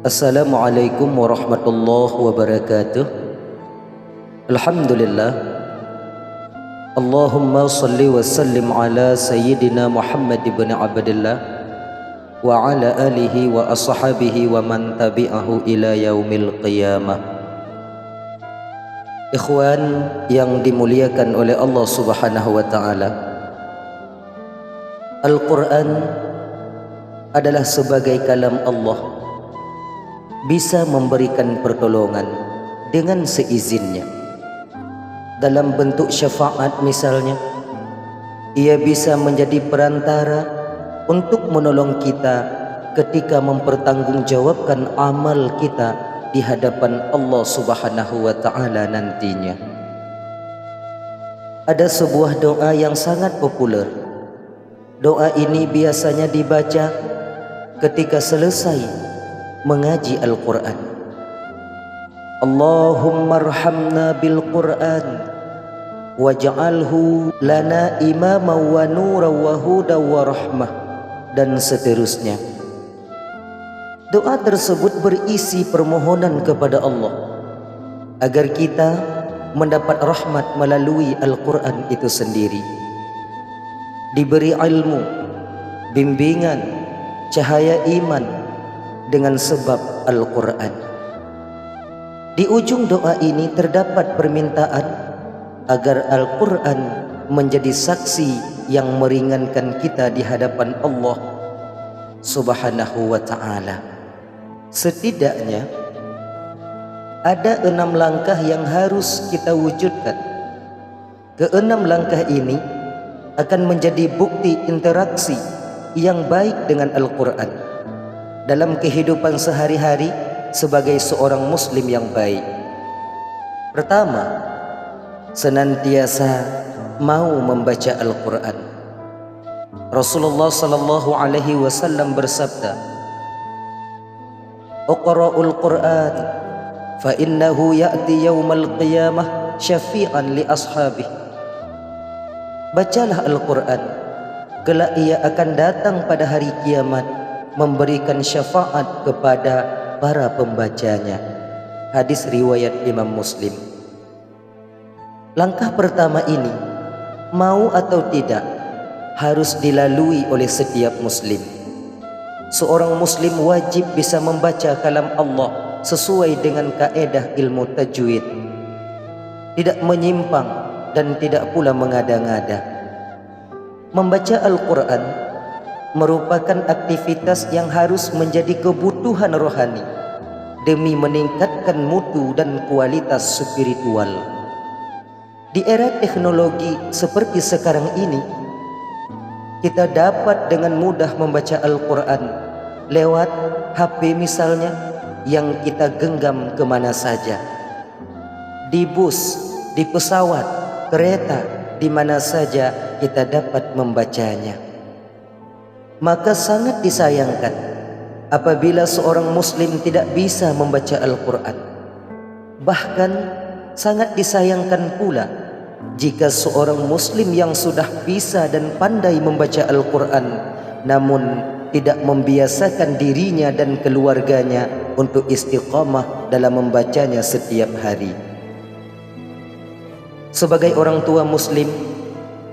Assalamualaikum warahmatullahi wabarakatuh. Alhamdulillah. Allahumma salli wa sallim ala sayyidina Muhammad ibn Abdillah wa ala alihi wa ashabihi wa man tabi'ahu ila yaumil qiyamah. Ikhwan yang dimuliakan oleh Allah Subhanahu wa taala, Al-Quran adalah sebagai kalam Allah, bisa memberikan pertolongan dengan seizinnya. Dalam bentuk syafaat misalnya, ia bisa menjadi perantara untuk menolong kita ketika mempertanggungjawabkan amal kita di hadapan Allah Subhanahu wa taala nantinya. Ada sebuah doa yang sangat populer. Doa ini biasanya dibaca ketika selesai mengaji Al-Quran. Allahumma arhamna bil Quran waj'alhu lana imama wa nura wa huda wa rahmah, dan seterusnya. Doa tersebut berisi permohonan kepada Allah agar kita mendapat rahmat melalui Al-Quran itu sendiri, diberi ilmu, bimbingan, cahaya iman dengan sebab Al-Quran. Di ujung doa ini terdapat permintaan agar Al-Quran menjadi saksi yang meringankan kita di hadapan Allah Subhanahu wa ta'ala. Setidaknya ada 6 langkah yang harus kita wujudkan. Ke-6 langkah ini akan menjadi bukti interaksi yang baik dengan Al-Quran dalam kehidupan sehari-hari sebagai seorang muslim yang baik. Pertama, senantiasa mau membaca Al-Quran. Rasulullah sallallahu alaihi wasallam bersabda, "Uqra'ul Qur'an fa innahu ya'ti yaumal qiyamah syafi'an li ashabih." Bacalah Al-Quran, kelak ia akan datang pada hari kiamat memberikan syafaat kepada para pembacanya. Hadis riwayat Imam Muslim. Langkah pertama ini, mau atau tidak, harus dilalui oleh setiap muslim. Seorang muslim wajib bisa membaca kalam Allah sesuai dengan kaedah ilmu tajwid, tidak menyimpang dan tidak pula mengada-ngada. Membaca Al-Quran merupakan aktivitas yang harus menjadi kebutuhan rohani demi meningkatkan mutu dan kualitas spiritual. Di era teknologi seperti sekarang ini, kita dapat dengan mudah membaca Al-Quran lewat HP misalnya, yang kita genggam kemana saja. Di bus, di pesawat, kereta, di mana saja kita dapat membacanya. Maka sangat disayangkan apabila seorang muslim tidak bisa membaca Al-Quran. Bahkan sangat disayangkan pula jika seorang muslim yang sudah bisa dan pandai membaca Al-Quran namun tidak membiasakan dirinya dan keluarganya untuk istiqamah dalam membacanya setiap hari. Sebagai orang tua muslim,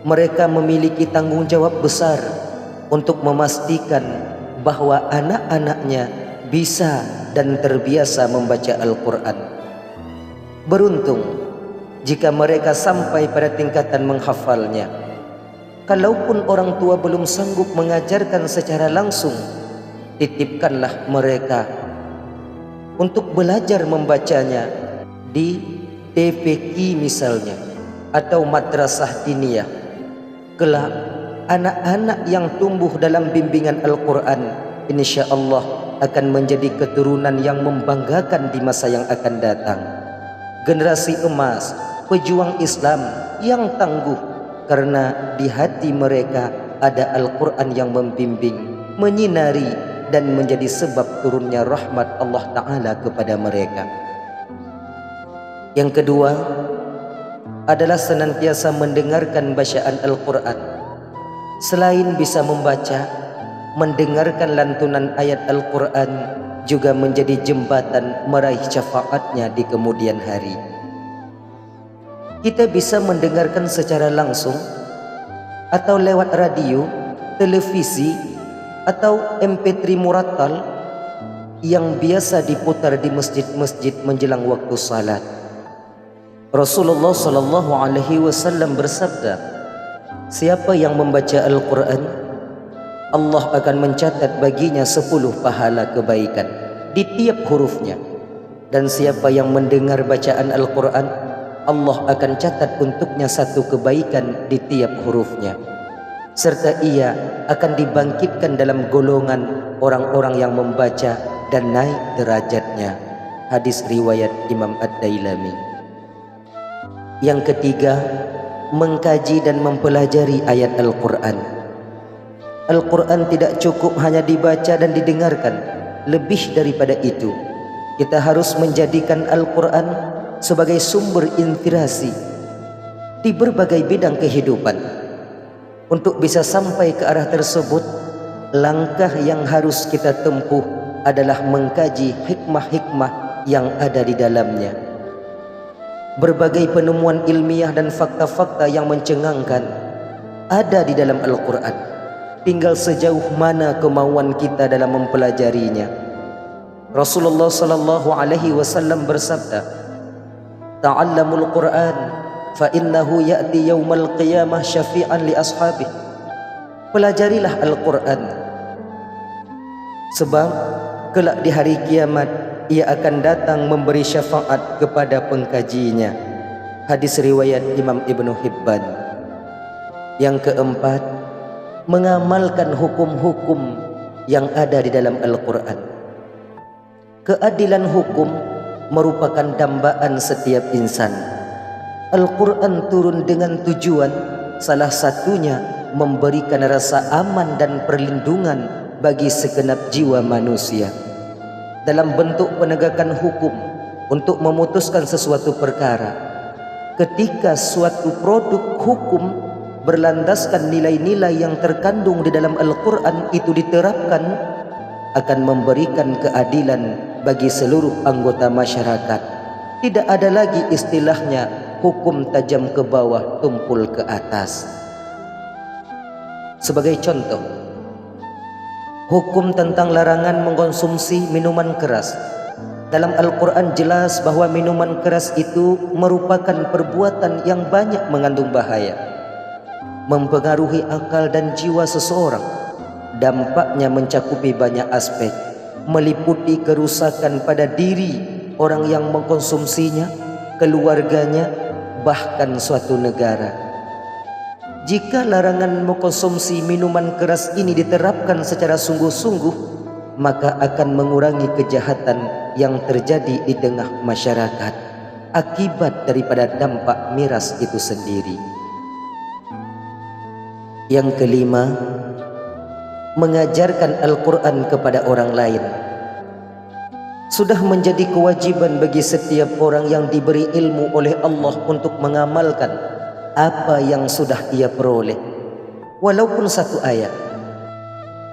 mereka memiliki tanggung jawab besar untuk memastikan bahwa anak-anaknya bisa dan terbiasa membaca Al-Quran. Beruntung jika mereka sampai pada tingkatan menghafalnya. Kalaupun orang tua belum sanggup mengajarkan secara langsung, titipkanlah mereka untuk belajar membacanya di TPQ misalnya, atau madrasah diniyah. Kelak anak-anak yang tumbuh dalam bimbingan Al-Quran insya Allah akan menjadi keturunan yang membanggakan di masa yang akan datang. Generasi emas, pejuang Islam yang tangguh, karena di hati mereka ada Al-Quran yang membimbing, menyinari, dan menjadi sebab turunnya rahmat Allah Ta'ala kepada mereka. Yang kedua adalah senantiasa mendengarkan bacaan Al-Quran. Selain bisa membaca, mendengarkan lantunan ayat Al-Quran juga menjadi jembatan meraih syafaatnya di kemudian hari. Kita bisa mendengarkan secara langsung atau lewat radio, televisi, atau MP3 murattal yang biasa diputar di masjid-masjid menjelang waktu salat. Rasulullah sallallahu alaihi wasallam bersabda, siapa yang membaca Al-Quran, Allah akan mencatat baginya 10 pahala kebaikan di tiap hurufnya. Dan siapa yang mendengar bacaan Al-Quran, Allah akan catat untuknya 1 kebaikan di tiap hurufnya. Serta ia akan dibangkitkan dalam golongan orang-orang yang membaca dan naik derajatnya. Hadis riwayat Imam Ad-Dailami. Yang ketiga, mengkaji dan mempelajari ayat Al-Quran. Al-Quran tidak cukup hanya dibaca dan didengarkan. Lebih daripada itu, kita harus menjadikan Al-Quran sebagai sumber inspirasi di berbagai bidang kehidupan. Untuk bisa sampai ke arah tersebut, langkah yang harus kita tempuh adalah mengkaji hikmah-hikmah yang ada di dalamnya. Berbagai penemuan ilmiah dan fakta-fakta yang mencengangkan ada di dalam Al-Quran. Tinggal sejauh mana kemauan kita dalam mempelajarinya. Rasulullah sallallahu alaihi wasallam bersabda, "Ta'allamul Qur'an fa innahu ya'ti yaumal qiyamah syafi'an li ashabih." Pelajarilah Al-Quran, sebab kelak di hari kiamat ia akan datang memberi syafaat kepada pengkajinya. Hadis riwayat Imam Ibnu Hibban. Yang keempat, mengamalkan hukum-hukum yang ada di dalam Al-Quran. Keadilan hukum merupakan dambaan setiap insan. Al-Quran turun dengan tujuan, salah satunya memberikan rasa aman dan perlindungan bagi segenap jiwa manusia. Dalam bentuk penegakan hukum untuk memutuskan sesuatu perkara. Ketika suatu produk hukum berlandaskan nilai-nilai yang terkandung di dalam Al-Quran itu diterapkan, akan memberikan keadilan bagi seluruh anggota masyarakat. Tidak ada lagi istilahnya hukum tajam ke bawah, tumpul ke atas. Sebagai contoh, hukum tentang larangan mengkonsumsi minuman keras. Dalam Al-Quran jelas bahwa minuman keras itu merupakan perbuatan yang banyak mengandung bahaya, mempengaruhi akal dan jiwa seseorang. Dampaknya mencakupi banyak aspek, meliputi kerusakan pada diri orang yang mengkonsumsinya, keluarganya, bahkan suatu negara. Jika larangan mengkonsumsi minuman keras ini diterapkan secara sungguh-sungguh, maka akan mengurangi kejahatan yang terjadi di tengah masyarakat akibat daripada dampak miras itu sendiri. Yang kelima, mengajarkan Al-Quran kepada orang lain. Sudah menjadi kewajiban bagi setiap orang yang diberi ilmu oleh Allah untuk mengamalkan apa yang sudah ia peroleh, walaupun 1 ayat,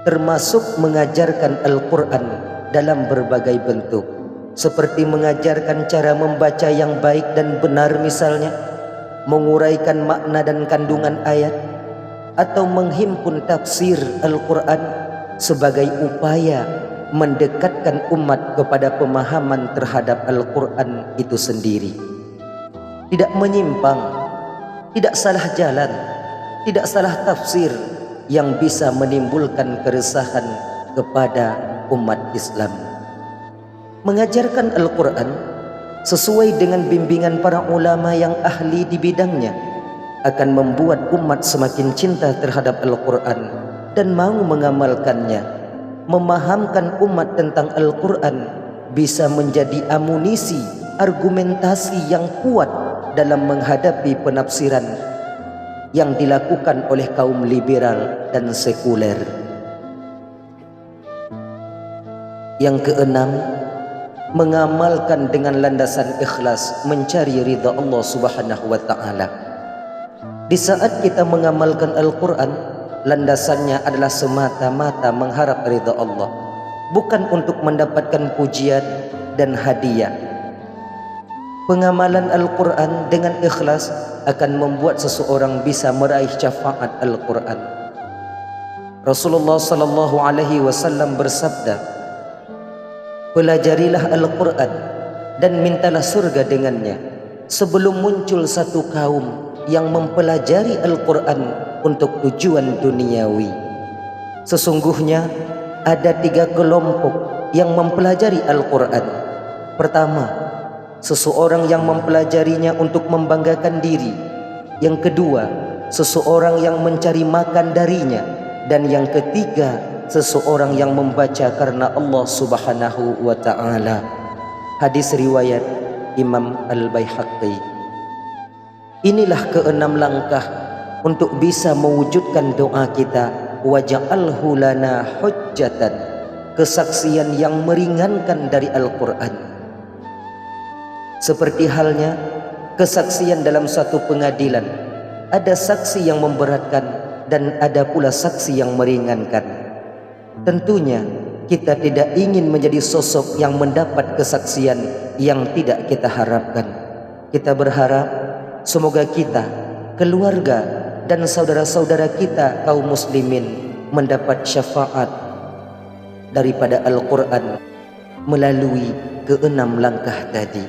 termasuk mengajarkan Al-Quran dalam berbagai bentuk, seperti mengajarkan cara membaca yang baik dan benar misalnya, menguraikan makna dan kandungan ayat, atau menghimpun tafsir Al-Quran sebagai upaya mendekatkan umat kepada pemahaman terhadap Al-Quran itu sendiri. Tidak menyimpang, tidak salah jalan, tidak salah tafsir yang bisa menimbulkan keresahan kepada umat Islam. Mengajarkan Al-Quran sesuai dengan bimbingan para ulama yang ahli di bidangnya akan membuat umat semakin cinta terhadap Al-Quran dan mau mengamalkannya. Memahamkan umat tentang Al-Quran bisa menjadi amunisi, argumentasi yang kuat dalam menghadapi penafsiran yang dilakukan oleh kaum liberal dan sekuler. Yang keenam, mengamalkan dengan landasan ikhlas, mencari ridha Allah Subhanahu wa ta'ala. Di saat kita mengamalkan Al-Quran, landasannya adalah semata-mata mengharap ridha Allah. bukan untuk mendapatkan pujian dan hadiah. Pengamalan Al-Quran dengan ikhlas akan membuat seseorang bisa meraih syafaat Al-Quran. Rasulullah sallallahu alaihi wasallam bersabda, "Pelajarilah Al-Quran dan mintalah surga dengannya sebelum muncul satu kaum yang mempelajari Al-Quran untuk tujuan duniawi." Sesungguhnya ada 3 kelompok yang mempelajari Al-Quran. Pertama, seseorang yang mempelajarinya untuk membanggakan diri. Yang kedua, seseorang yang mencari makan darinya. Dan yang ketiga, seseorang yang membaca karena Allah Subhanahu wa ta'ala. Hadis riwayat Imam Al-Baihaqi. Inilah ke-6 langkah untuk bisa mewujudkan doa kita, waja'alhu lana hujjatan, kesaksian yang meringankan dari Al-Quran. Seperti halnya kesaksian dalam suatu pengadilan, ada saksi yang memberatkan dan ada pula saksi yang meringankan. Tentunya kita tidak ingin menjadi sosok yang mendapat kesaksian yang tidak kita harapkan. Kita berharap semoga kita, keluarga dan saudara-saudara kita kaum muslimin mendapat syafaat daripada Al-Quran melalui ke-6 langkah tadi: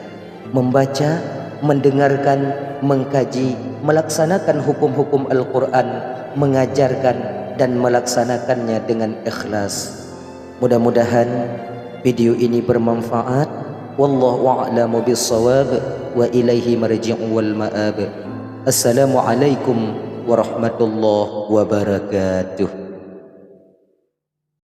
membaca, mendengarkan, mengkaji, melaksanakan hukum-hukum Al-Quran, mengajarkan dan melaksanakannya dengan ikhlas. Mudah-mudahan video ini bermanfaat. Wallahu a'lamu bis-shawab wa ilaihi marji'u wal ma'ab. Assalamualaikum warahmatullahi wabarakatuh.